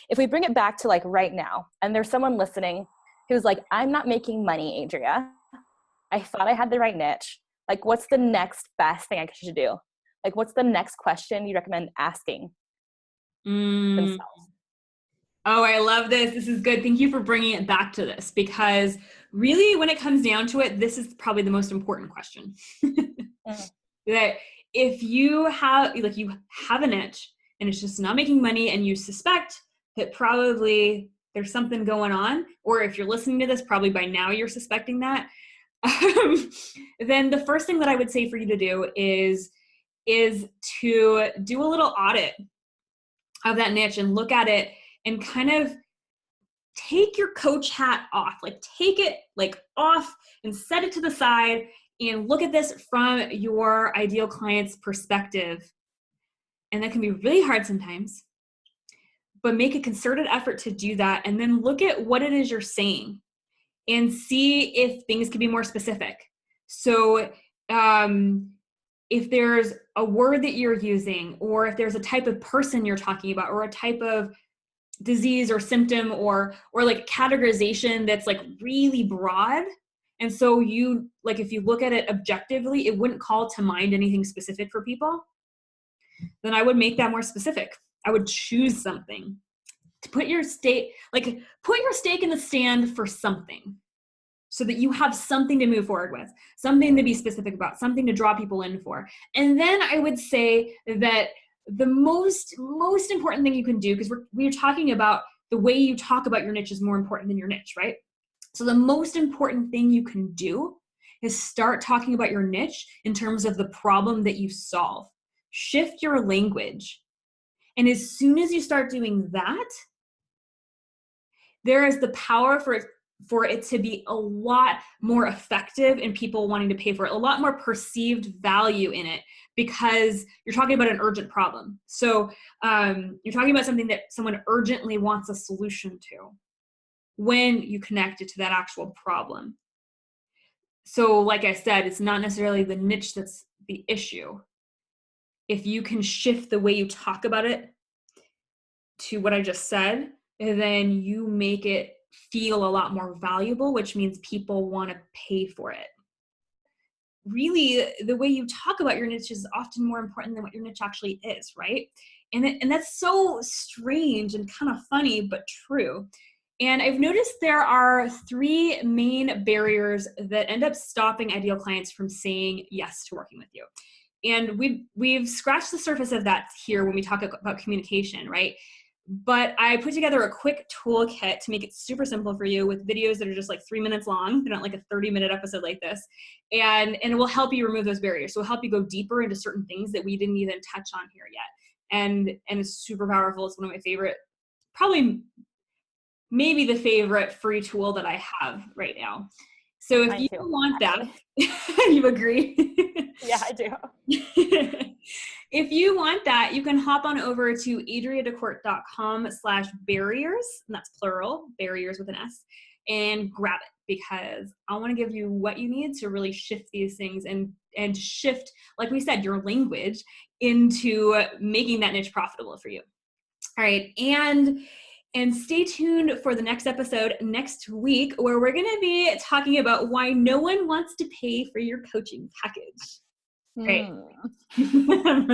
if we bring it back to like right now, and there's someone listening who's like, I'm not making money, Adria. I thought I had the right niche. Like, what's the next best thing I should do? Like, what's the next question you recommend asking themselves? Oh, I love this. This is good. Thank you for bringing it back to this, because really when it comes down to it, this is probably the most important question. That if you have a niche and it's just not making money and you suspect that probably there's something going on, or if you're listening to this, probably by now you're suspecting that, then the first thing that I would say for you to do is to do a little audit of that niche and look at it and kind of take your coach hat off, like take it like off and set it to the side and look at this from your ideal client's perspective. And that can be really hard sometimes, but make a concerted effort to do that. And then look at what it is you're saying and see if things can be more specific. So if there's a word that you're using, or if there's a type of person you're talking about, or a type of disease or symptom, or like categorization that's like really broad. And so you, like, if you look at it objectively, it wouldn't call to mind anything specific for people, then I would make that more specific. I would choose something to put your stake in the stand for something, so that you have something to move forward with, something to be specific about, something to draw people in for. And then I would say that the most important thing you can do, because we're talking about the way you talk about your niche is more important than your niche, right? So the most important thing you can do is start talking about your niche in terms of the problem that you solve. Shift your language. And as soon as you start doing that, there is the power for it to be a lot more effective in people wanting to pay for it, a lot more perceived value in it, because you're talking about an urgent problem. So you're talking about something that someone urgently wants a solution to when you connect it to that actual problem. So like I said, it's not necessarily the niche that's the issue. If you can shift the way you talk about it to what I just said, then you make it feel a lot more valuable, which means people want to pay for it. Really, the way you talk about your niche is often more important than what your niche actually is, right? And that's so strange and kind of funny, but true. And I've noticed there are 3 main barriers that end up stopping ideal clients from saying yes to working with you. And we've scratched the surface of that here when we talk about communication, right? But I put together a quick toolkit to make it super simple for you, with videos that are just like 3 minutes long. They're not like a 30-minute episode like this. And it will help you remove those barriers. So it'll help you go deeper into certain things that we didn't even touch on here yet. And it's super powerful. It's one of my favorite, probably maybe the favorite free tool that I have right now. So if you want that, you agree? Yeah, I do. If you want that, you can hop on over to adriadacourt.com/barriers, and that's plural, barriers with an S, and grab it, because I want to give you what you need to really shift these things and shift, like we said, your language into making that niche profitable for you. All right. And stay tuned for the next episode next week, where we're going to be talking about why no one wants to pay for your coaching package. Great.